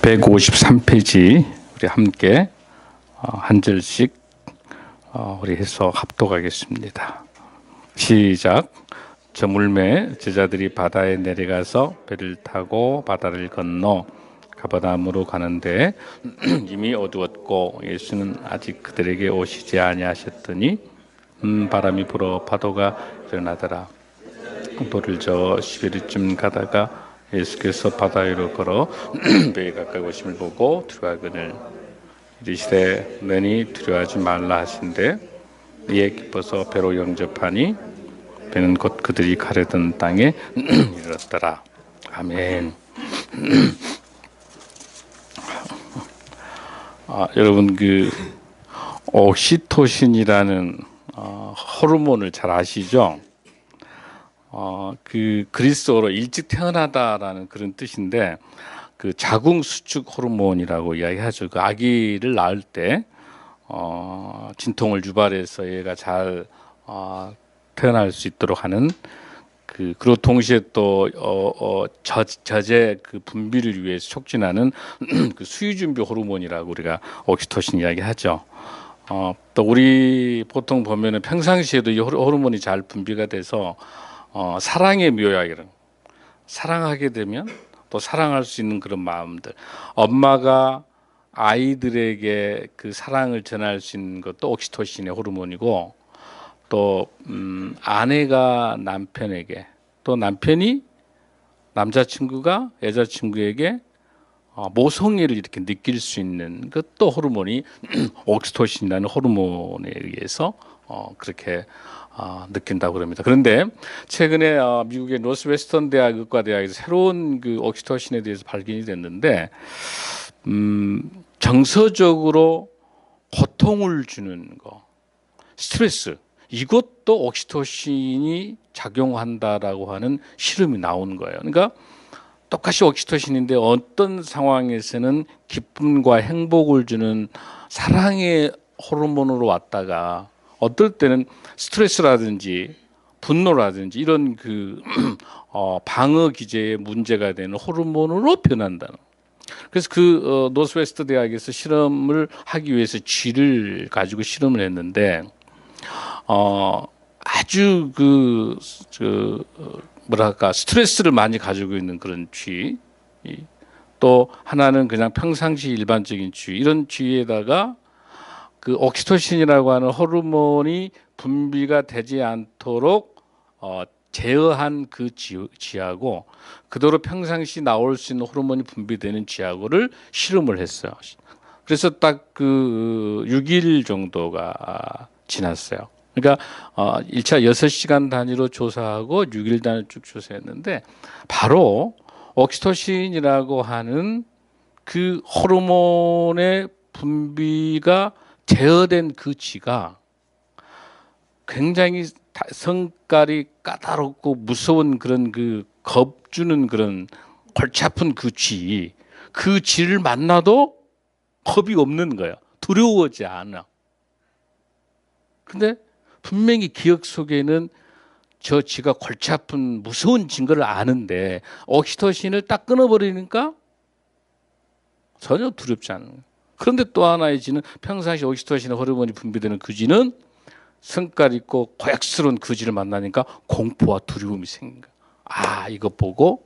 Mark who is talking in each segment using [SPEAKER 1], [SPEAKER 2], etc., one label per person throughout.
[SPEAKER 1] (153페이지) 우리 함께 한 절씩 우리 해서 합독하겠습니다. 시작. 저 물매 제자들이 바다에 내려가서 배를 타고 바다를 건너 가버나움으로 가는데 이미 어두웠고 예수는 아직 그들에게 오시지 아니하셨더니 바람이 불어 파도가 일어나더라. 돌을 저어 11리쯤 가다가 예수께서 바다 위로 걸어 배에 가까이 오심을 보고 두려워하거늘 이르시되 너니 두려워하지 말라 하신대 이에 기뻐서 배로 영접하니 배는 곧 그들이 가려던 땅에 이르렀더라. 아멘. 여러분 그 옥시토신이라는 호르몬을 잘 아시죠? 그 그리스어로 일찍 태어나다라는 그런 뜻인데 그 자궁 수축 호르몬이라고 이야기하죠. 그 아기를 낳을 때 진통을 유발해서 얘가 잘 태어날 수 있도록 하는 그리고 동시에 또 저제 그 분비를 위해서 촉진하는 그 수유 준비 호르몬이라고 우리가 옥시토신 이야기하죠. 또 우리 보통 보면은 평상시에도 이 호르몬이 잘 분비가 돼서 사랑의 묘약이라는 사랑하게 되면 또 사랑할 수 있는 그런 마음들 엄마가 아이들에게 그 사랑을 전할 수 있는 것도 옥시토신의 호르몬이고 또 아내가 남편에게 또 남편이 남자친구가 여자친구에게 모성애를 이렇게 느낄 수 있는 것도 호르몬이 옥시토신이라는 호르몬에 의해서 그렇게 느낀다고 그럽니다. 그런데 최근에 미국의 노스웨스턴 대학 의과대학에서 새로운 그 옥시토신에 대해서 발견이 됐는데 정서적으로 고통을 주는 거, 스트레스 이것도 옥시토신이 작용한다라고 하는 실험이 나오는 거예요. 그러니까 똑같이 옥시토신인데 어떤 상황에서는 기쁨과 행복을 주는 사랑의 호르몬으로 왔다가 어떨 때는 스트레스라든지 분노라든지 이런 그 방어 기제에 문제가 되는 호르몬으로 변한다는. 그래서 그 노스웨스트 대학에서 실험을 하기 위해서 쥐를 가지고 실험을 했는데 아주 뭐랄까 스트레스를 많이 가지고 있는 그런 쥐, 또 하나는 그냥 평상시 일반적인 쥐, 이런 쥐에다가 그 옥시토신이라고 하는 호르몬이 분비가 되지 않도록 제어한 그 쥐하고 그대로 평상시 나올 수 있는 호르몬이 분비되는 쥐하고를 실험을 했어요. 그래서 딱 그 6일 정도가 지났어요. 그러니까 1차 6시간 단위로 조사하고 6일 단위로 쭉 조사했는데 바로 옥시토신이라고 하는 그 호르몬의 분비가 제어된 그 쥐가 굉장히 성깔이 까다롭고 무서운 그런 그 겁주는 그런 골치 아픈 그 쥐를 만나도 겁이 없는 거예요. 두려워하지 않아. 근데 분명히 기억 속에는 저 쥐가 골치 아픈 무서운 증거를 아는데 옥시토신을 딱 끊어버리니까 전혀 두렵지 않은 거예요. 그런데 또 하나의 쥐는 평상시 옥시토신 호르몬이 분비되는 그 쥐는 성깔 있고 고약스러운 그 쥐를 만나니까 공포와 두려움이 생긴 거예요. 이거 보고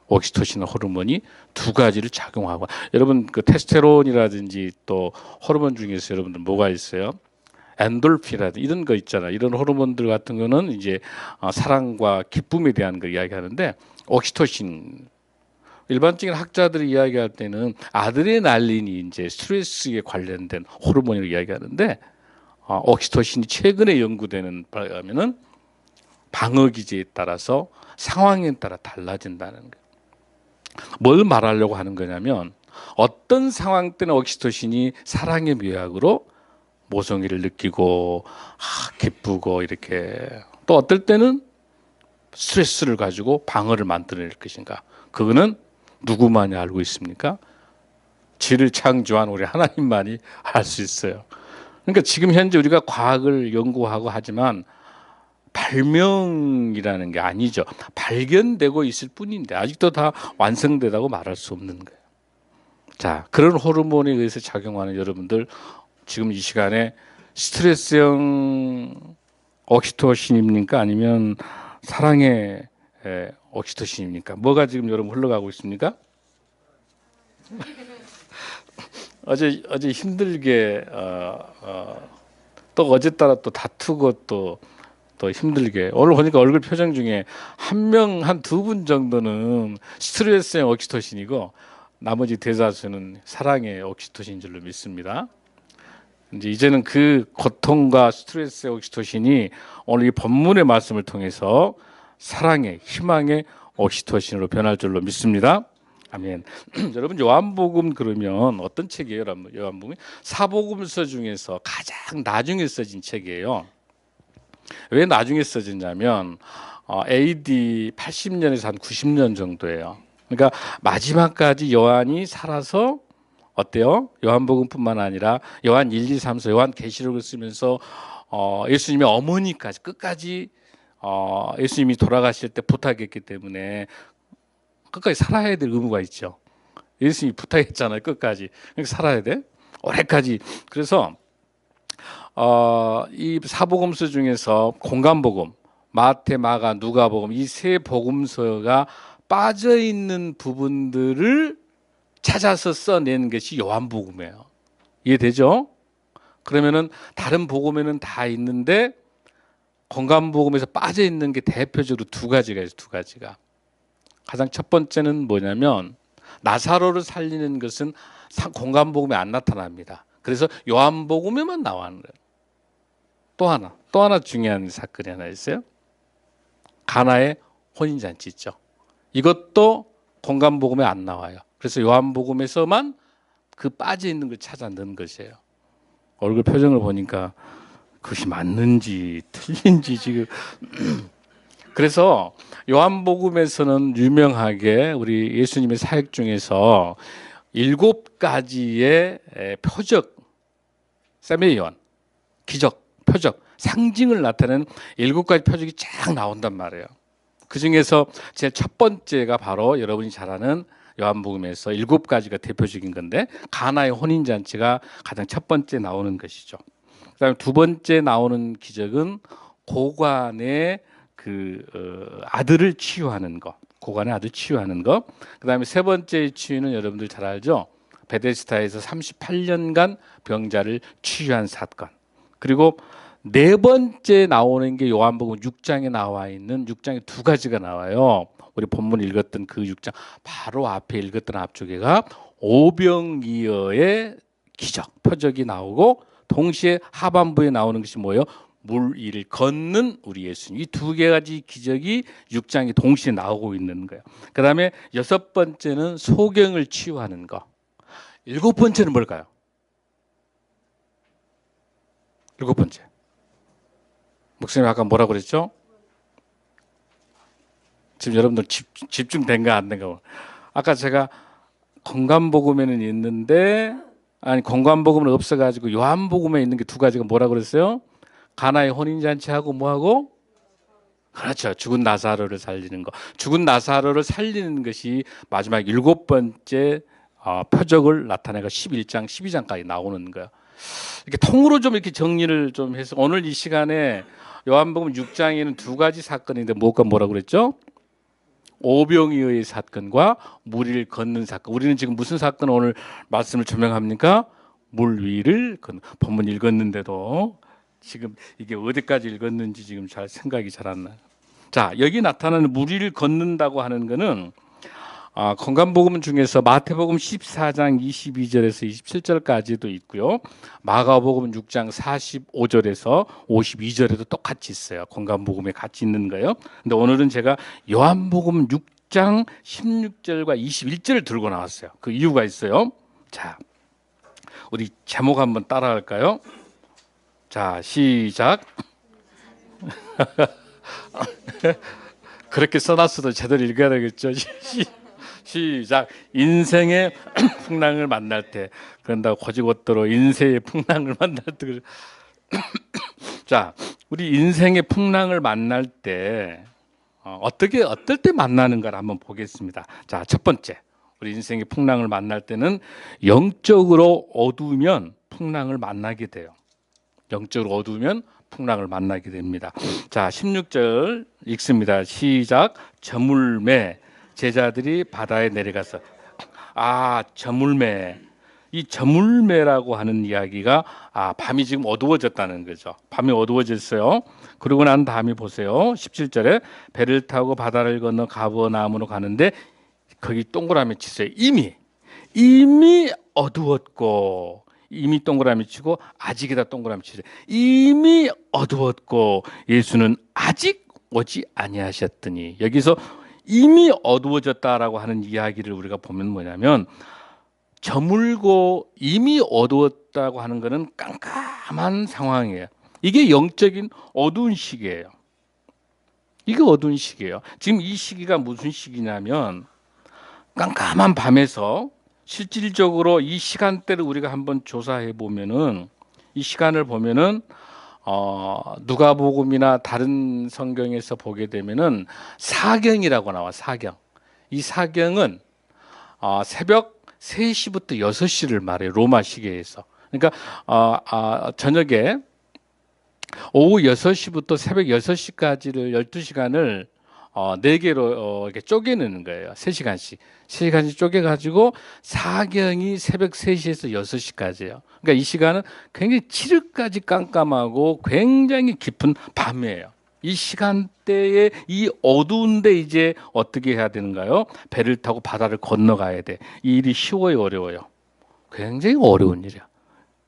[SPEAKER 1] 옥시토신 호르몬이 두 가지를 작용하고, 여러분 그 테스테론이라든지 또 호르몬 중에서 여러분들 뭐가 있어요? 엔돌핀이라든지 이런 거 있잖아요. 이런 호르몬들 같은 거는 이제 사랑과 기쁨에 대한 걸 이야기하는데 옥시토신, 일반적인 학자들이 이야기할 때는 아드레날린이 이제 스트레스에 관련된 호르몬이라고 이야기하는데 옥시토신이 최근에 연구되는 바에 의하면은 방어 기제에 따라서 상황에 따라 달라진다는 거예요. 뭘 말하려고 하는 거냐면 어떤 상황 때는 옥시토신이 사랑의 묘약으로 모성애를 느끼고 기쁘고 이렇게, 또 어떨 때는 스트레스를 가지고 방어를 만들어낼 것인가? 그거는 누구만이 알고 있습니까? 지를 창조한 우리 하나님만이 알 수 있어요. 그러니까 지금 현재 우리가 과학을 연구하고 하지만 발명이라는 게 아니죠. 발견되고 있을 뿐인데 아직도 다 완성되다고 말할 수 없는 거예요. 자, 그런 호르몬에 의해서 작용하는 여러분들 지금 이 시간에 스트레스형 옥시토신입니까? 아니면 사랑의 옥시토신입니까? 뭐가 지금 여러분 흘러가고 있습니까? 어제 힘들게 또 어제 따라 또 다투고 또 힘들게 오늘 보니까 얼굴 표정 중에 한 명 한 두 분 정도는 스트레스형 옥시토신이고 나머지 대다수는 사랑의 옥시토신인 줄로 믿습니다. 이제는 그 고통과 스트레스의 옥시토신이 오늘 이 본문의 말씀을 통해서 사랑의 희망의 옥시토신으로 변할 줄로 믿습니다. 아멘. 여러분 요한복음 그러면 어떤 책이에요? 요한복음이 사복음서 중에서 가장 나중에 써진 책이에요. 왜 나중에 써졌냐면 AD 80년에서 한 90년 정도예요. 그러니까 마지막까지 요한이 살아서 어때요? 요한복음뿐만 아니라 요한 1, 2, 3서 요한계시록을 쓰면서 예수님의 어머니까지 끝까지 예수님이 돌아가실 때 부탁했기 때문에 끝까지 살아야 될 의무가 있죠. 예수님이 부탁했잖아요. 끝까지. 그러니까 살아야 돼. 오래까지. 그래서 이 사복음서 중에서 공간복음, 마태, 마가, 누가복음 이 세 복음서가 빠져 있는 부분들을 찾아서 써낸 것이 요한복음이에요. 이해되죠? 그러면은 다른 복음에는 다 있는데 공간복음에서 빠져 있는 게 대표적으로 두 가지가 있어요. 두 가지가. 가장 첫 번째는 뭐냐면 나사로를 살리는 것은 공간복음에 안 나타납니다. 그래서 요한복음에만 나오는 거예요. 또 하나 중요한 사건이 하나 있어요. 가나의 혼인잔치 있죠. 이것도 공간복음에 안 나와요. 그래서 요한복음에서만 그 빠져 있는 걸 찾아 넣은 것이에요. 얼굴 표정을 보니까 그것이 맞는지 틀린지 지금. 그래서 요한복음에서는 유명하게 우리 예수님의 사역 중에서 7가지의 표적, 세메이온, 기적, 표적, 상징을 나타내는 7가지 표적이 쫙 나온단 말이에요. 그 중에서 제일 첫 번째가 바로 여러분이 잘 아는 요한복음에서 7가지가 대표적인 건데 가나의 혼인잔치가 가장 첫 번째 나오는 것이죠. 그다음에 두 번째 나오는 기적은 고관의 아들을 치유하는 거. 고관의 아들 치유하는 거. 그다음에 세 번째 치유는 여러분들 잘 알죠? 베데스다에서 38년간 병자를 치유한 사건. 그리고 네 번째 나오는 게 요한복음 6장에 나와 있는 6장에 두 가지가 나와요. 우리 본문 읽었던 그 6장 바로 앞에 읽었던 앞쪽에가 오병이어의 기적, 표적이 나오고 동시에 하반부에 나오는 것이 뭐예요? 물 위를 걷는 우리 예수님. 이 두 가지 기적이 6장에 동시에 나오고 있는 거예요. 그다음에 여섯 번째는 소경을 치유하는 거. 일곱 번째는 뭘까요? 일곱 번째. 목사님 아까 뭐라고 그랬죠? 지금 여러분들 집중된가 안 된가? 아까 제가 건강복음에는 있는데 아니 건강복음은 없어가지고 요한복음에 있는 게 두 가지가 뭐라고 그랬어요? 가나의 혼인잔치하고 뭐하고? 그렇죠. 죽은 나사로를 살리는 거. 죽은 나사로를 살리는 것이 마지막 7번째 표적을 나타내가 11장, 12장까지 나오는 거예요. 이렇게 통으로 좀 이렇게 정리를 좀 해서 오늘 이 시간에 요한복음 6장에는 두 가지 사건인데 뭐라고 그랬죠? 오병이어의 사건과 물 위를 걷는 사건. 우리는 지금 무슨 사건 오늘 말씀을 조명합니까? 물 위를 본문 읽었는데도 지금 이게 어디까지 읽었는지 지금 잘 생각이 잘 안 나요. 자, 여기 나타나는 물 위를 걷는다고 하는 거는 건강복음 중에서 마태복음 14장 22절에서 27절까지도 있고요. 마가복음 6장 45절에서 52절에도 똑같이 있어요. 건강복음에 같이 있는 거예요. 근데 오늘은 제가 요한복음 6장 16절과 21절을 들고 나왔어요. 그 이유가 있어요. 자, 우리 제목 한번 따라할까요? 자, 시작. 그렇게 써놨어도 제대로 읽어야 되겠죠. 시작. 인생의 풍랑을 만날 때, 그런다고 고지고대로 인생의 풍랑을 만날 때. 자, 우리 인생의 풍랑을 만날 때 어떨 때 만나는가를 한번 보겠습니다. 자, 첫 번째, 우리 인생의 풍랑을 만날 때는 영적으로 어두우면 풍랑을 만나게 돼요. 영적으로 어두우면 풍랑을 만나게 됩니다. 자, 16절 읽습니다. 시작. 저물매 제자들이 바다에 내려가서. 저물매. 이 저물매라고 하는 이야기가 밤이 지금 어두워졌다는 거죠. 밤이 어두워졌어요. 그러고 난 다음에 보세요. 17절에 배를 타고 바다를 건너 가버나움으로 가는데 거기 동그라미 치세요. 이미 어두웠고, 이미 동그라미 치고 아직이다 동그라미 치세요. 이미 어두웠고 예수는 아직 오지 아니하셨더니. 여기서 이미 어두워졌다라고 하는 이야기를 우리가 보면 뭐냐면, 저물고 이미 어두웠다고 하는 것은 깜깜한 상황이에요. 이게 영적인 어두운 시기예요. 이게 어두운 시기예요. 지금 이 시기가 무슨 시기냐면, 깜깜한 밤에서 실질적으로 이 시간대를 우리가 한번 조사해 보면은, 이 시간을 보면은 누가복음이나 다른 성경에서 보게 되면은 사경이라고 나와. 사경. 이 사경은 새벽 3시부터 6시를 말해요. 로마 시계에서. 그러니까 저녁에 오후 6시부터 새벽 6시까지를 12시간을 4개로 이렇게 쪼개내는 거예요. 3시간씩. 3시간씩 쪼개가지고 사경이 새벽 3시에서 6시까지예요. 그러니까 이 시간은 굉장히 칠흑까지 깜깜하고 굉장히 깊은 밤이에요. 이 시간대에 이 어두운데 이제 어떻게 해야 되는가요? 배를 타고 바다를 건너가야 돼. 이 일이 쉬워요, 어려워요? 굉장히 어려운 일이야.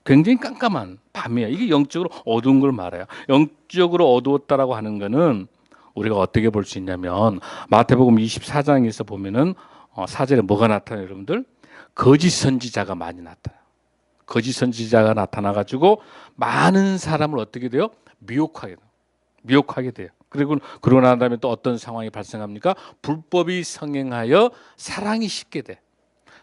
[SPEAKER 1] 굉장히 깜깜한 밤이야. 이게 영적으로 어두운 걸 말해요. 영적으로 어두웠다라고 하는 거는 우리가 어떻게 볼 수 있냐면, 마태복음 24장에서 보면은 4절에 뭐가 나타나요, 여러분들? 거짓 선지자가 많이 나타나요. 거짓 선지자가 나타나가지고 많은 사람을 어떻게 돼요? 미혹하게 돼요. 그리고 그러고 난 다음에 또 어떤 상황이 발생합니까? 불법이 성행하여 사랑이 식게 돼.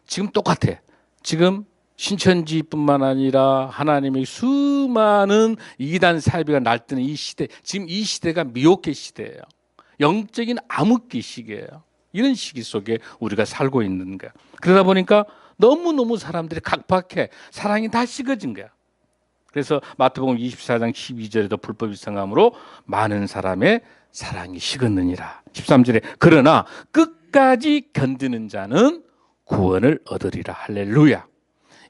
[SPEAKER 1] 지금 똑같아. 지금 신천지뿐만 아니라 하나님의 수많은 이단 사이비가 날뛰는 이 시대, 지금 이 시대가 미혹의 시대예요. 영적인 암흑기 시기예요. 이런 시기 속에 우리가 살고 있는 거야. 그러다 보니까 너무너무 사람들이 각박해. 사랑이 다 식어진 거야. 그래서 마태복음 24장 12절에도 불법이 성함으로 많은 사람의 사랑이 식었느니라. 13절에 그러나 끝까지 견디는 자는 구원을 얻으리라. 할렐루야.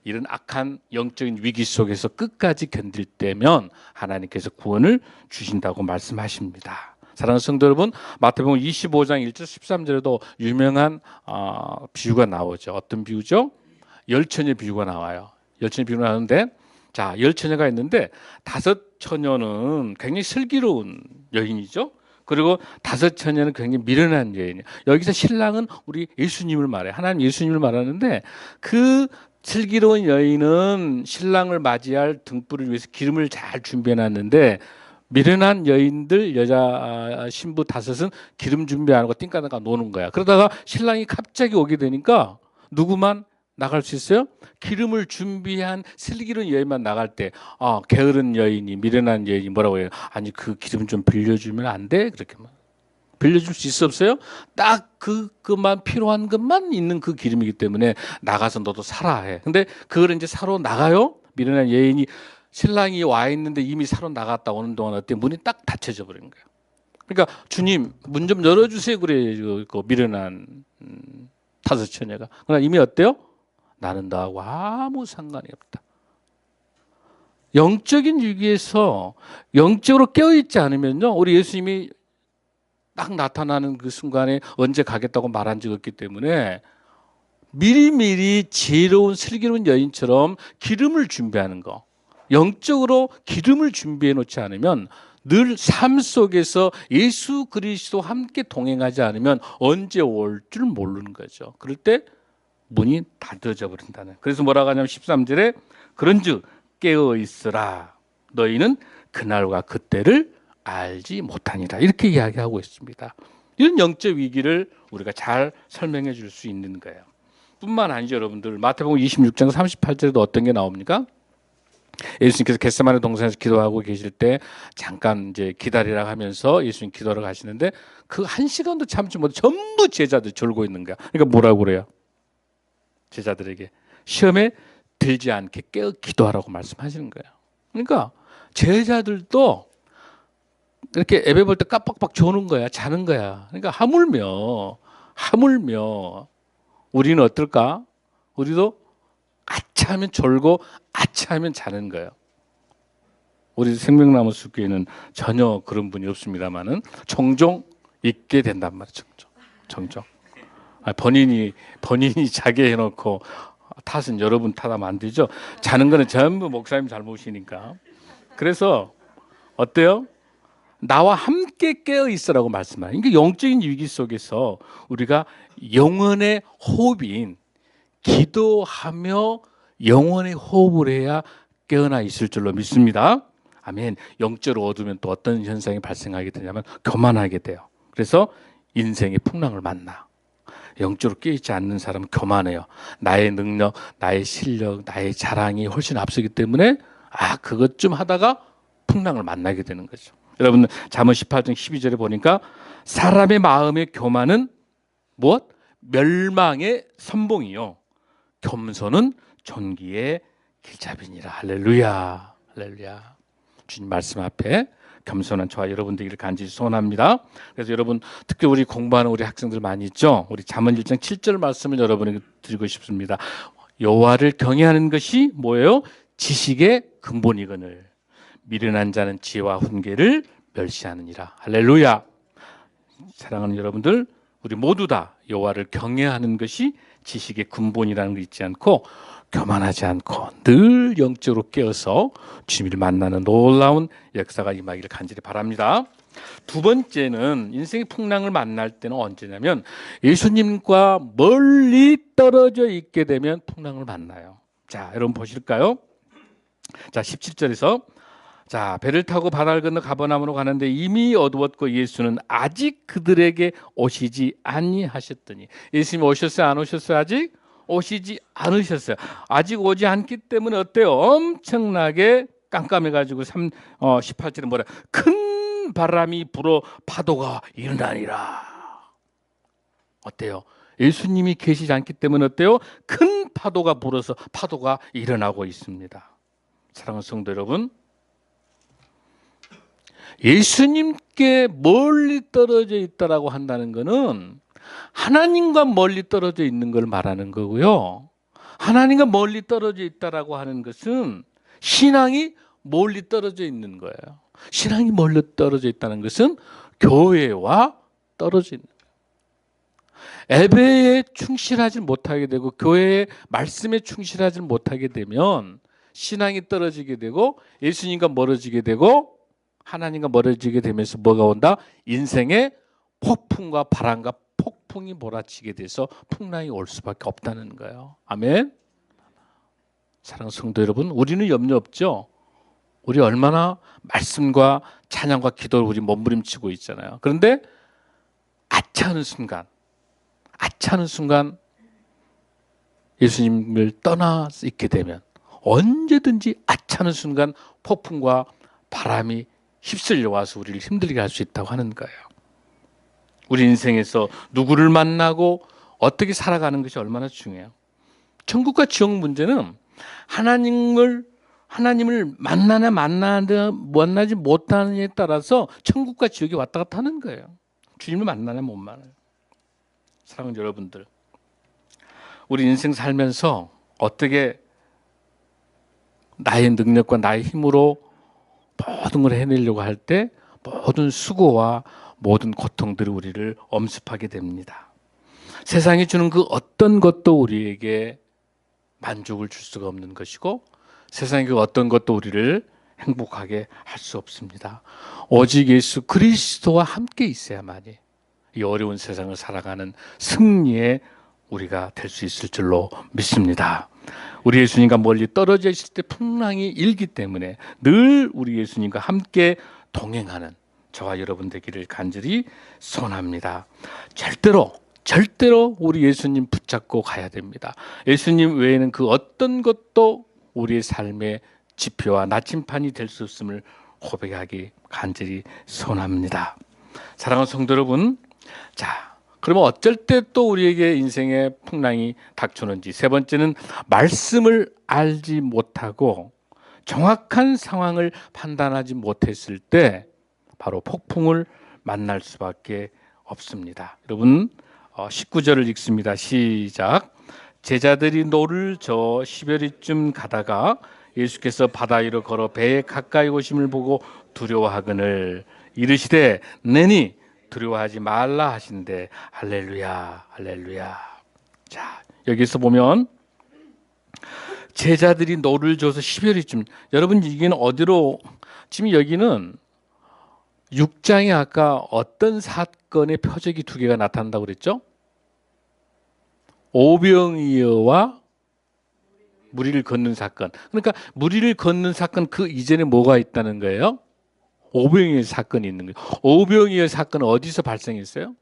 [SPEAKER 1] 이런 악한 영적인 위기 속에서 끝까지 견딜 때면 하나님께서 구원을 주신다고 말씀하십니다. 사랑하는 성도 여러분, 마태복음 25장 1절 13절에도 유명한 비유가 나오죠. 어떤 비유죠? 열처녀 비유가 나와요. 열처녀 비유가 나오는데, 자, 열처녀가 있는데 5처녀는 굉장히 슬기로운 여인이죠. 그리고 5처녀는 굉장히 미련한 여인이에요. 여기서 신랑은 우리 예수님을 말해요. 하나님 예수님을 말하는데, 그 슬기로운 여인은 신랑을 맞이할 등불을 위해서 기름을 잘 준비해 놨는데, 미련한 여인들, 여자 신부 5은 기름 준비 안 하고 띵까다가 노는 거야. 그러다가 신랑이 갑자기 오게 되니까 누구만 나갈 수 있어요? 기름을 준비한 슬기로운 여인만 나갈 때, 게으른 여인이, 미련한 여인이 뭐라고 해요? 아니, 그 기름 좀 빌려주면 안 돼? 그렇게 빌려줄 수 있어 없어요? 딱 그만 필요한 것만 있는 그 기름이기 때문에 나가서 너도 사라 해. 근데 그걸 이제 사러 나가요? 미련한 여인이, 신랑이 와 있는데 이미 사러 나갔다 오는 동안 어때? 문이 딱 닫혀져 버린 거예요. 그러니까 주님 문 좀 열어주세요. 그래 그 미련한 5처녀가. 그러나 이미 어때요? 나는 너하고 아무 상관이 없다. 영적인 위기에서 영적으로 깨어있지 않으면요, 우리 예수님이 딱 나타나는 그 순간에 언제 가겠다고 말한 적이 없기 때문에 미리미리 지혜로운 슬기로운 여인처럼 기름을 준비하는 거, 영적으로 기름을 준비해 놓지 않으면 늘 삶 속에서 예수 그리스도와 함께 동행하지 않으면 언제 올 줄 모르는 거죠. 그럴 때 문이 닫혀져 버린다는. 그래서 뭐라고 하냐면 13절에 그런즉 깨어 있으라 너희는 그날과 그때를 알지 못하니라. 이렇게 이야기하고 있습니다. 이런 영적 위기를 우리가 잘 설명해 줄 수 있는 거예요. 뿐만 아니죠, 여러분들. 마태복음 26장 38절에도 어떤 게 나옵니까? 예수님께서 겟세마네 동산에서 기도하고 계실 때 잠깐 이제 기다리라 하면서 예수님 기도하러 가시는데 그 한 시간도 참지 못해 전부 제자들 졸고 있는 거야. 그러니까 뭐라고 그래요? 제자들에게 시험에 들지 않게 깨어 기도하라고 말씀하시는 거예요. 그러니까 제자들도 이렇게 예배 볼 때 깜빡빡 조는 거야, 자는 거야. 그러니까 하물며 우리는 어떨까? 우리도 아차하면 졸고 아차하면 자는 거예요. 우리 생명나무 숲교회는 전혀 그런 분이 없습니다만은 종종 있게 된단 말이죠. 종종. 본인이 자게 해놓고 탓은 여러분 탓하면 안 되죠. 자는 거는 전부 목사님 잘못이니까. 그래서 어때요? 나와 함께 깨어 있으라고 말씀하는. 그러니까 영적인 위기 속에서 우리가 영혼의 호흡인 기도하며 영혼의 호흡을 해야 깨어나 있을 줄로 믿습니다. 아멘. 영적으로 얻으면 또 어떤 현상이 발생하게 되냐면 교만하게 돼요. 그래서 인생의 풍랑을 만나. 영적으로 깨어있지 않는 사람은 교만해요. 나의 능력, 나의 실력, 나의 자랑이 훨씬 앞서기 때문에 그것 좀 하다가 풍랑을 만나게 되는 거죠. 여러분 잠언 18장 12절에 보니까 사람의 마음의 교만은 무엇? 멸망의 선봉이요. 겸손은 존귀의 길잡이니라. 할렐루야. 할렐루야. 주님 말씀 앞에 겸손한 저와 여러분 되기를 간절히 소원합니다. 그래서 여러분 특히 우리 공부하는 우리 학생들 많이 있죠. 우리 잠언 1장 7절 말씀을 여러분에게 드리고 싶습니다. 여호와를 경외하는 것이 뭐예요? 지식의 근본이거늘 미련한 자는 지혜와 훈계를 멸시하느니라. 할렐루야. 사랑하는 여러분들, 우리 모두 다 여호와를 경외하는 것이 지식의 근본이라는 거 잊지 않고 교만하지 않고 늘 영적으로 깨어서 주님을 만나는 놀라운 역사가 임하기를 간절히 바랍니다. 두 번째는 인생의 풍랑을 만날 때는 언제냐면 예수님과 멀리 떨어져 있게 되면 풍랑을 만나요. 자, 여러분 보실까요? 자, 17절에서 자, 배를 타고 바다를 건너 가버나움으로 가는데 이미 어두웠고 예수는 아직 그들에게 오시지 아니하셨더니. 예수님 오셨어요? 안 오셨어요? 아직 오시지 않으셨어요. 아직 오지 않기 때문에 어때요? 엄청나게 깜깜해가지고 18절에 뭐라? 큰 바람이 불어 파도가 일어나니라. 어때요? 예수님이 계시지 않기 때문에 어때요? 큰 파도가 불어서 파도가 일어나고 있습니다. 사랑하는 성도 여러분, 예수님께 멀리 떨어져 있다라고 한다는 것은 하나님과 멀리 떨어져 있는 걸 말하는 거고요. 하나님과 멀리 떨어져 있다라고 하는 것은 신앙이 멀리 떨어져 있는 거예요. 신앙이 멀리 떨어져 있다는 것은 교회와 떨어져 있는 거예요. 예배에 충실하지 못하게 되고 교회의 말씀에 충실하지 못하게 되면 신앙이 떨어지게 되고 예수님과 멀어지게 되고 하나님과 멀어지게 되면서 뭐가 온다? 인생의 폭풍과 바람과 폭풍이 몰아치게 돼서 풍랑이 올 수밖에 없다는 거예요. 아멘. 사랑하는 성도 여러분, 우리는 염려 없죠? 우리 얼마나 말씀과 찬양과 기도를 우리 몸부림치고 있잖아요. 그런데 아차하는 순간 예수님을 떠나 있게 되면 언제든지 아차하는 순간 폭풍과 바람이 휩쓸려 와서 우리를 힘들게 할 수 있다고 하는 거예요. 우리 인생에서 누구를 만나고 어떻게 살아가는 것이 얼마나 중요해요. 천국과 지옥 문제는 하나님을 만나지 못하느냐에 따라서 천국과 지옥이 왔다 갔다 하는 거예요. 주님을 만나냐 못 만나요. 사랑하는 여러분들, 우리 인생 살면서 어떻게 나의 능력과 나의 힘으로 모든 걸 해내려고 할 때 모든 수고와 모든 고통들이 우리를 엄습하게 됩니다. 세상이 주는 그 어떤 것도 우리에게 만족을 줄 수가 없는 것이고 세상의 그 어떤 것도 우리를 행복하게 할 수 없습니다. 오직 예수 그리스도와 함께 있어야만이 이 어려운 세상을 살아가는 승리의 우리가 될 수 있을 줄로 믿습니다. 우리 예수님과 멀리 떨어져 있을 때 풍랑이 일기 때문에 늘 우리 예수님과 함께 동행하는 저와 여러분 되기를 간절히 소원합니다. 절대로 우리 예수님 붙잡고 가야 됩니다. 예수님 외에는 그 어떤 것도 우리의 삶의 지표와 나침판이 될 수 없음을 고백하기 간절히 소원합니다. 사랑하는 성도 여러분, 자, 그러면 어쩔 때 또 우리에게 인생의 풍랑이 닥쳐오는지. 세 번째는 말씀을 알지 못하고 정확한 상황을 판단하지 못했을 때 바로 폭풍을 만날 수밖에 없습니다. 여러분, 19절을 읽습니다. 시작. 제자들이 노를 저 10여리쯤 가다가 예수께서 바다 위로 걸어 배에 가까이 오심을 보고 두려워하거늘 이르시되 내니 두려워하지 말라 하신대. 할렐루야, 할렐루야. 자, 여기서 보면 제자들이 노를 줘서 10여리쯤. 여러분, 여기는 어디로, 지금 여기는 6장에 아까 어떤 사건의 표적이 두 개가 나타난다고 그랬죠? 오병이어와 무리를 걷는 사건. 그러니까 무리를 걷는 사건 그 이전에 뭐가 있다는 거예요? 오병이어 사건이 있는 거예요. 오병이어 사건은 어디서 발생했어요?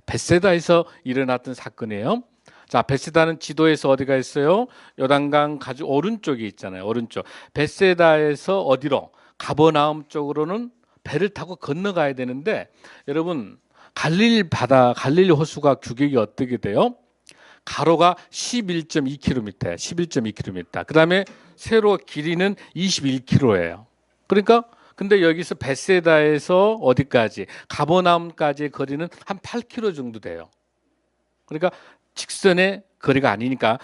[SPEAKER 1] 벳세다에서 일어났던 사건이에요. 자, 벳세다는 지도에서 어디가 있어요? 요단강 가주 오른쪽에 있잖아요. 오른쪽. 벳세다에서 어디로? 가버나움 쪽으로는 배를 타고 건너가야 되는데, 여러분, 갈릴리 호수가 규격이 어떻게 돼요? 가로가 11.2km예요. 11.2km. 그다음에 세로 길이는 21km예요. 그러니까 근데 여기서 벳세다에서 어디까지? 가버나움까지의 거리는 한 8km 정도 돼요. 그러니까 직선의 거리가 아니니까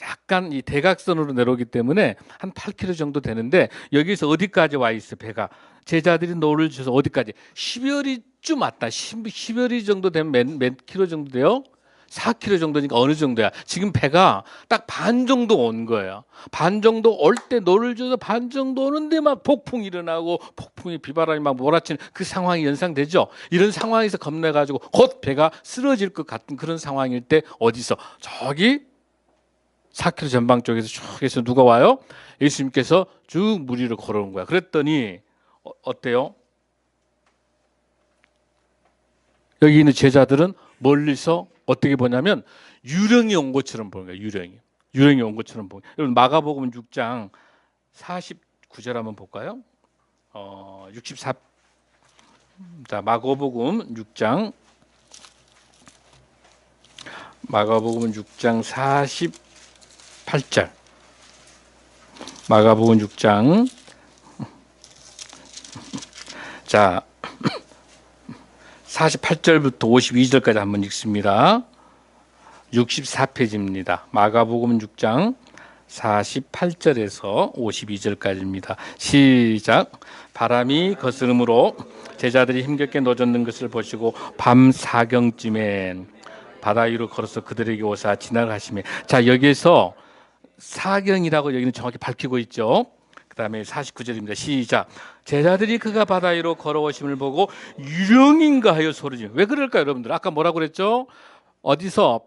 [SPEAKER 1] 약간 이 대각선으로 내려오기 때문에 한 8km 정도 되는데, 여기서 어디까지 와 있어? 배가 제자들이 노를 줘서 어디까지? 10여리쯤 왔다. 10여리 정도 되면 몇 킬로 정도 돼요? 4km 정도니까 어느 정도야? 지금 배가 딱 반 정도 온 거예요. 반 정도 올 때 노를 줘서 반 정도 오는데 막 폭풍이 일어나고 폭풍이 비바람이 막 몰아치는 그 상황이 연상되죠. 이런 상황에서 겁내가지고 곧 배가 쓰러질 것 같은 그런 상황일 때 어디서? 저기 4km 전방 쪽에서 쭉 해서 누가 와요? 예수님께서 쭉 무리를 걸어온 거야. 그랬더니 어때요? 여기 있는 제자들은 멀리서 어떻게 보냐면 유령이 온 것처럼 보는 거예요. 유령이 온 것처럼 보는 거예요. 여러분, 마가복음 6장 49절 한번 볼까요? 64. 자, 마가복음 6장 48절. 마가복음 6장. 자, 48절부터 52절까지 한번 읽습니다. 64페이지입니다. 마가복음 6장 48절에서 52절까지입니다. 시작. 바람이 거스름으로 제자들이 힘겹게 노젓는 것을 보시고 밤 4경쯤엔 바다 위로 걸어서 그들에게 오사 지나가시며. 자, 여기에서 사경이라고 여기는 정확히 밝히고 있죠. 그 다음에 49절입니다. 시작. 제자들이 그가 바다 위로 걸어오심을 보고 유령인가 하여 소리지며. 왜 그럴까요, 여러분들? 아까 뭐라고 그랬죠? 어디서?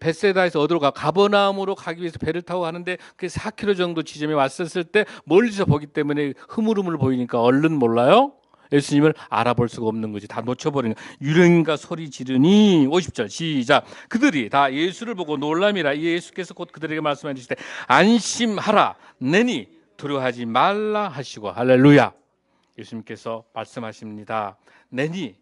[SPEAKER 1] 벳세다에서 어디로 가? 가버나움으로 가기 위해서 배를 타고 가는데 그 4km 정도 지점에 왔었을 때 멀리서 보기 때문에 흐물흐물 보이니까 얼른 몰라요? 예수님을 알아볼 수가 없는 거지. 다 놓쳐버리는 거야. 유령인가 소리 지르니. 50절 시작. 그들이 다 예수를 보고 놀람이라. 예수께서 곧 그들에게 말씀하시되 안심하라. 내니 두려워하지 말라 하시고. 할렐루야. 예수님께서 말씀하십니다. 내니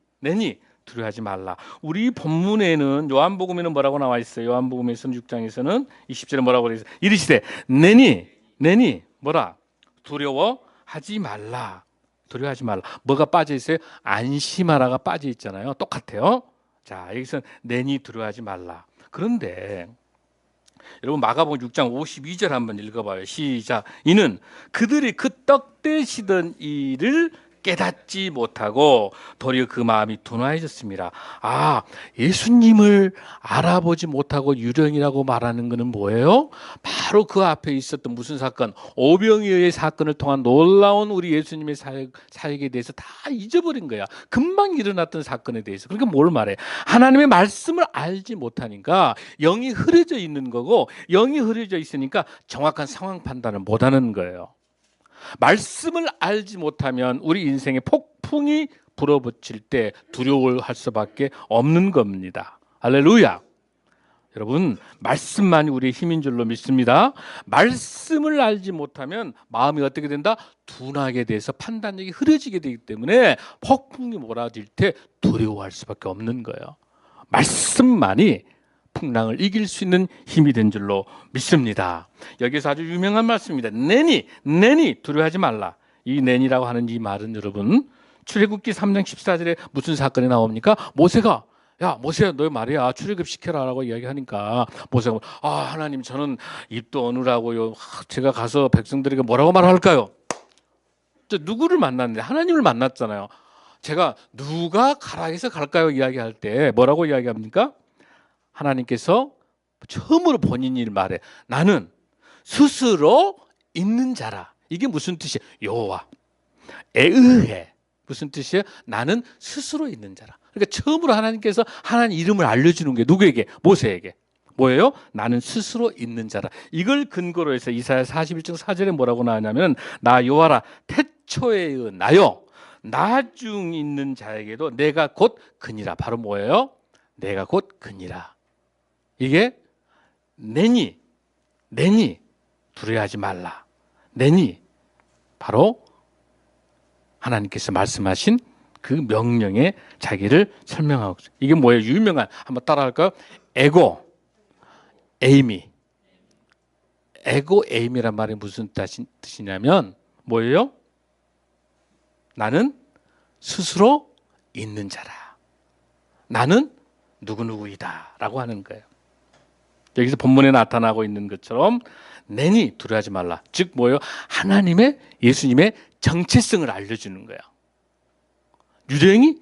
[SPEAKER 1] 두려워하지 말라. 우리 본문에는 요한복음에는 뭐라고 나와 있어요? 요한복음에서는 6장에서는 20절에 뭐라고 그래 있어요? 이르시되 내니 뭐라? 두려워하지 말라. 두려워하지 말라. 뭐가 빠져 있어요? 안심하라가 빠져 있잖아요. 똑같아요. 자, 여기서 내니 두려워하지 말라. 그런데 여러분, 마가복음 6장 52절 한번 읽어봐요. 시작. 이는 그들이 그 떡 떼시던 일을 깨닫지 못하고 도리어 그 마음이 둔화해졌습니다. 아, 예수님을 알아보지 못하고 유령이라고 말하는 것은 뭐예요? 바로 그 앞에 있었던 무슨 사건? 오병이어의 사건을 통한 놀라운 우리 예수님의 사역에 대해서 다 잊어버린 거야. 금방 일어났던 사건에 대해서. 그러니까 뭘 말해? 하나님의 말씀을 알지 못하니까 영이 흐려져 있는 거고, 영이 흐려져 있으니까 정확한 상황 판단을 못하는 거예요. 말씀을 알지 못하면 우리 인생에 폭풍이 불어붙일 때 두려워할 수밖에 없는 겁니다. 할렐루야. 여러분, 말씀만이 우리의 힘인 줄로 믿습니다. 말씀을 알지 못하면 마음이 어떻게 된다? 둔하게 돼서 판단력이 흐려지게 되기 때문에 폭풍이 몰아칠 때 두려워할 수밖에 없는 거예요. 말씀만이 풍랑을 이길 수 있는 힘이 된 줄로 믿습니다. 여기서 아주 유명한 말씀입니다. 내니 두려워하지 말라. 이 내니라고 하는 이 말은 여러분, 출애굽기 3장 14절에 무슨 사건이 나옵니까? 모세가 야 모세야 너 말이야 출애굽 시켜라라고 이야기하니까 모세가 하나님 저는 입도 어느라고요. 제가 가서 백성들에게 뭐라고 말할까요? 누구를 만났는데 하나님을 만났잖아요. 제가 누가 가라 해서 갈까요? 이야기할 때 뭐라고 이야기합니까? 하나님께서 처음으로 본인이 말해. 나는 스스로 있는 자라. 이게 무슨 뜻이에요? 여호와 에의해. 무슨 뜻이에요? 나는 스스로 있는 자라. 그러니까 처음으로 하나님께서 하나님 이름을 알려주는 게 누구에게? 모세에게. 뭐예요? 나는 스스로 있는 자라. 이걸 근거로 해서 이사야 41장 4절에 뭐라고 나오냐면 나 여호와라 태초의 나요 나중 있는 자에게도 내가 곧 그니라. 바로 뭐예요? 내가 곧 그니라. 이게 내니 두려워하지 말라. 내니 바로 하나님께서 말씀하신 그 명령에 자기를 설명하고 있어요. 이게 뭐예요? 유명한 한번 따라할까요? 에고 에임이란 말이 무슨 뜻이냐면 뭐예요? 나는 스스로 있는 자라. 나는 누구누구이다 라고 하는 거예요. 여기서 본문에 나타나고 있는 것처럼 내니 두려워하지 말라. 즉 뭐예요? 하나님의 예수님의 정체성을 알려주는 거예요. 유령이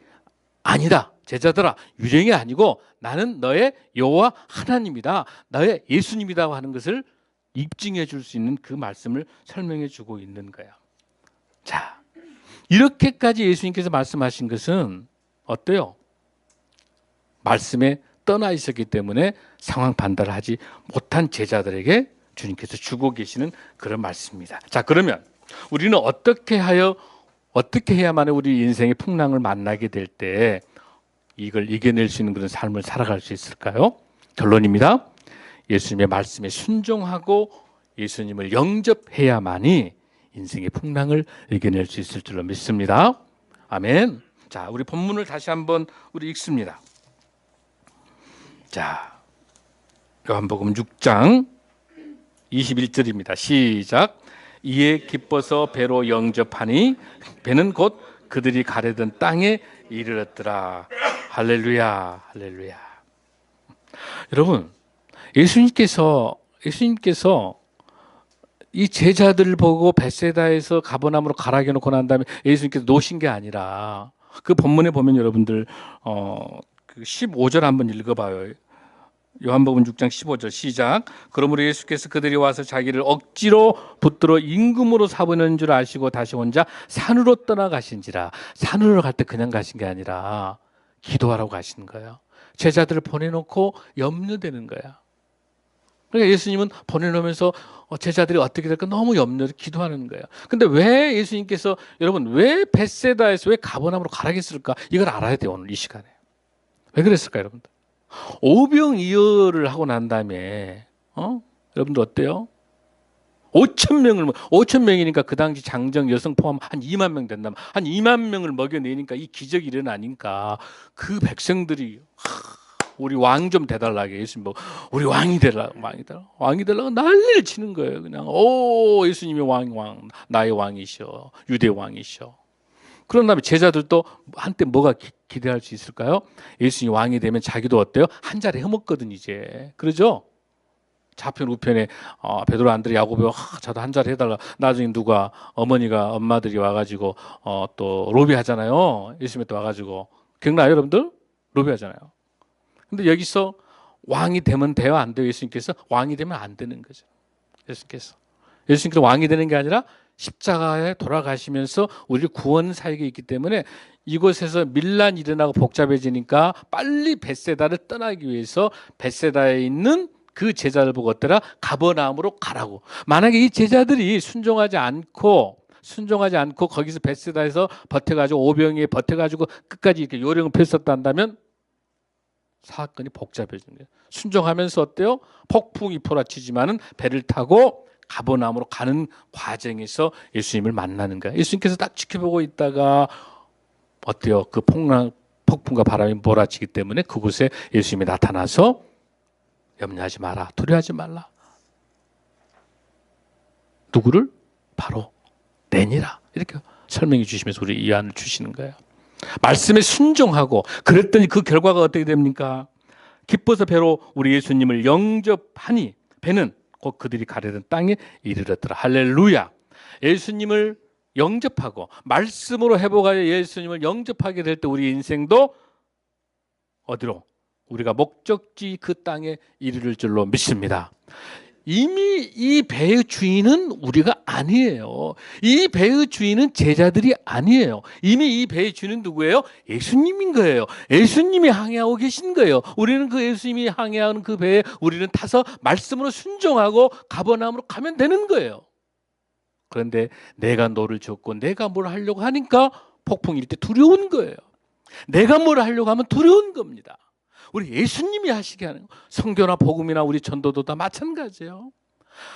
[SPEAKER 1] 아니다. 제자들아 유령이 아니고 나는 너의 여호와 하나님이다. 너의 예수님이다 하는 것을 입증해 줄 수 있는 그 말씀을 설명해 주고 있는 거예요. 자, 이렇게까지 예수님께서 말씀하신 것은 어때요? 말씀에 떠나 있었기 때문에 상황 판단을 하지 못한 제자들에게 주님께서 주고 계시는 그런 말씀입니다. 자, 그러면 우리는 어떻게 해야만 우리 인생의 풍랑을 만나게 될 때 이걸 이겨낼 수 있는 그런 삶을 살아갈 수 있을까요? 결론입니다. 예수님의 말씀에 순종하고 예수님을 영접해야만이 인생의 풍랑을 이겨낼 수 있을 줄로 믿습니다. 아멘. 자, 우리 본문을 다시 한번 우리 읽습니다. 자, 요한복음 6장 21절입니다. 시작. 이에 기뻐서 배로 영접하니 배는 곧 그들이 가려던 땅에 이르렀더라. 할렐루야, 할렐루야. 여러분, 예수님께서 이 제자들을 보고 벳세다에서 가버나움으로 가라게 놓고 난 다음에 예수님께서 놓으신 게 아니라 그 본문에 보면 여러분들 그 15절 한번 읽어봐요. 요한복음 6장 15절 시작. 그러므로 예수께서 그들이 와서 자기를 억지로 붙들어 임금으로 삼으는 줄 아시고 다시 혼자 산으로 떠나가신지라. 산으로 갈 때 그냥 가신 게 아니라 기도하라고 가시는 거예요. 제자들을 보내놓고 염려되는 거야. 그러니까 예수님은 보내놓으면서 제자들이 어떻게 될까 너무 염려해서 기도하는 거예요. 근데 왜 예수님께서 여러분 왜 벳세다에서 왜 가버나움으로 가라겠을까? 이걸 알아야 돼요. 오늘 이 시간에. 왜 그랬을까요, 여러분들? 오병이어를 하고 난 다음에 여러분들 어때요? 5천 명이니까 그 당시 장정 여성 포함 한 2만 명 된다면 한 2만 명을 먹여내니까 이 기적이 일어나니까 그 백성들이 우리 왕 좀 대달라게 예수님 뭐 우리 왕이 되라고 난리를 치는 거예요. 그냥 오 예수님이 왕 나의 왕이셔 유대 왕이셔. 그런 다음에 제자들도 한때 뭐가 기대할 수 있을까요? 예수님이 왕이 되면 자기도 어때요? 한 자리 해먹거든 이제. 그러죠? 좌편 우편에 베드로 안드레 야고보 저도 한 자리 해달라. 나중에 누가 엄마들이 와가지고 또 로비하잖아요. 예수님한테 와가지고 기억나요 여러분들? 로비하잖아요. 근데 여기서 왕이 되면 돼요 안 돼요? 예수님께서 왕이 되면 안 되는 거죠. 예수님께서 왕이 되는 게 아니라 십자가에 돌아가시면서 우리를 구원 사역에 있기 때문에 이곳에서 밀란이 일어나고 복잡해지니까 빨리 벳세다를 떠나기 위해서 벳세다에 있는 그 제자들 보고 어떠라? 가버나움으로 가라고. 만약에 이 제자들이 순종하지 않고 순종하지 않고 거기서 베세다에서 버텨가지고 오병이에 버텨가지고 끝까지 이렇게 요령을 펼쳤다 한다면 사건이 복잡해지는 거예요. 순종하면서 어때요? 폭풍이 몰아치지만은 배를 타고 가버나움으로 가는 과정에서 예수님을 만나는 거예요. 예수님께서 딱 지켜보고 있다가 어때요? 그 폭풍과 바람이 몰아치기 때문에 그곳에 예수님이 나타나서 염려하지 마라, 두려워하지 말라. 누구를? 바로 내니라. 이렇게 설명해 주시면서 우리 이 안을 주시는 거예요. 말씀에 순종하고 그랬더니 그 결과가 어떻게 됩니까? 기뻐서 배로 우리 예수님을 영접하니 배는 곧 그들이 가려던 땅에 이르렀더라. 할렐루야. 예수님을 영접하고 말씀으로 회복하여 예수님을 영접하게 될 때 우리 인생도 어디로? 우리가 목적지 그 땅에 이르를 줄로 믿습니다. 이미 이 배의 주인은 우리가 아니에요. 이 배의 주인은 제자들이 아니에요. 이미 이 배의 주인은 누구예요? 예수님인 거예요. 예수님이 항해하고 계신 거예요. 우리는 그 예수님이 항해하는 그 배에 우리는 타서 말씀으로 순종하고 가버나움으로 가면 되는 거예요. 그런데 내가 너를 줬고 내가 뭘 하려고 하니까 폭풍일 때 두려운 거예요. 내가 뭘 하려고 하면 두려운 겁니다. 우리 예수님이 하시게 하는 거. 성교나 복음이나 우리 전도도 다 마찬가지예요.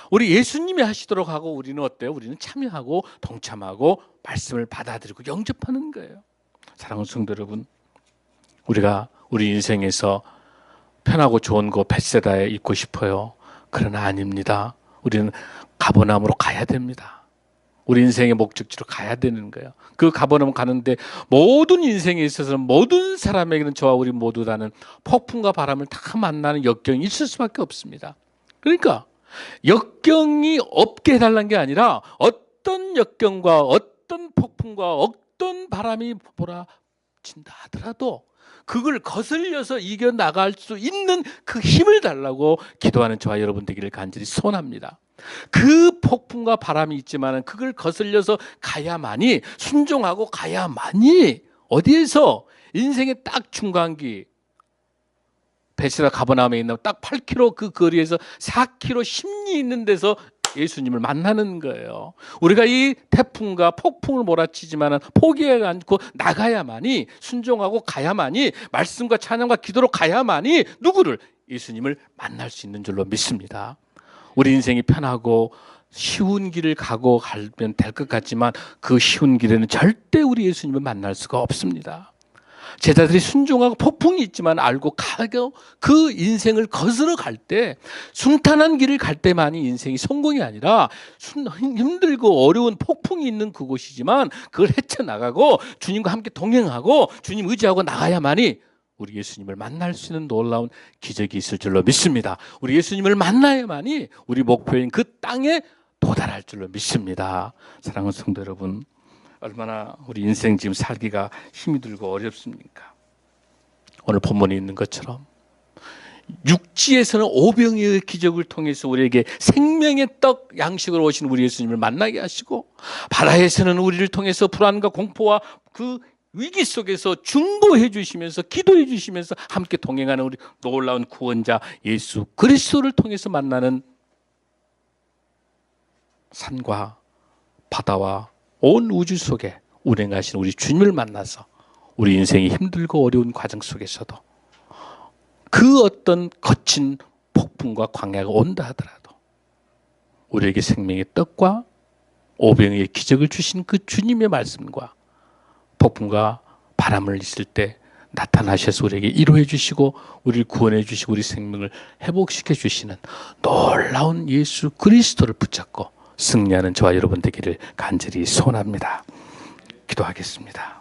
[SPEAKER 1] 우리 예수님이 하시도록 하고 우리는 어때요? 우리는 참여하고 동참하고 말씀을 받아들이고 영접하는 거예요. 사랑하는 성도 여러분, 우리가 우리 인생에서 편하고 좋은 곳 벳세다에 있고 싶어요. 그러나 아닙니다. 우리는 가버나움으로 가야 됩니다. 우리 인생의 목적지로 가야 되는 거예요. 그 가버나움 가는데 모든 인생에 있어서는 모든 사람에게는 저와 우리 모두 다는 폭풍과 바람을 다 만나는 역경이 있을 수밖에 없습니다. 그러니까 역경이 없게 해달라는 게 아니라 어떤 역경과 어떤 폭풍과 어떤 바람이 몰아친다 하더라도 그걸 거슬려서 이겨나갈 수 있는 그 힘을 달라고 기도하는 저와 여러분 되기를 간절히 소원합니다. 그 폭풍과 바람이 있지만 그걸 거슬려서 가야만이, 순종하고 가야만이, 어디에서? 인생의 딱 중간기, 베세다 가버나움에 있는 딱 8km 그 거리에서 4km 심리 있는 데서 예수님을 만나는 거예요. 우리가 이 태풍과 폭풍을 몰아치지만 포기하지 않고 나가야만이, 순종하고 가야만이, 말씀과 찬양과 기도로 가야만이 누구를? 예수님을 만날 수 있는 줄로 믿습니다. 우리 인생이 편하고 쉬운 길을 가고 가면 될 것 같지만 그 쉬운 길에는 절대 우리 예수님을 만날 수가 없습니다. 제자들이 순종하고 폭풍이 있지만 알고 가고 그 인생을 거스러 갈 때, 순탄한 길을 갈 때만이 인생이 성공이 아니라 힘들고 어려운 폭풍이 있는 그곳이지만 그걸 헤쳐나가고 주님과 함께 동행하고 주님 의지하고 나가야만이 우리 예수님을 만날 수 있는 놀라운 기적이 있을 줄로 믿습니다. 우리 예수님을 만나야만이 우리 목표인 그 땅에 도달할 줄로 믿습니다. 사랑하는 성도 여러분, 얼마나 우리 인생 지금 살기가 힘이 들고 어렵습니까? 오늘 본문에 있는 것처럼 육지에서는 오병이어의 기적을 통해서 우리에게 생명의 떡 양식으로 오신 우리 예수님을 만나게 하시고, 바다에서는 우리를 통해서 불안과 공포와 그 위기 속에서 중보해 주시면서 기도해 주시면서 함께 동행하는 우리 놀라운 구원자 예수 그리스도를 통해서 만나는 산과 바다와 온 우주 속에 운행하신 우리 주님을 만나서 우리 인생이 힘들고 어려운 과정 속에서도 그 어떤 거친 폭풍과 광야가 온다 하더라도 우리에게 생명의 떡과 오병이의 기적을 주신 그 주님의 말씀과 폭풍과 바람을 있을 때 나타나셔서 우리에게 위로해 주시고 우리를 구원해 주시고 우리 생명을 회복시켜 주시는 놀라운 예수 그리스도를 붙잡고 승리하는 저와 여러분 되기를 간절히 소원합니다. 기도하겠습니다.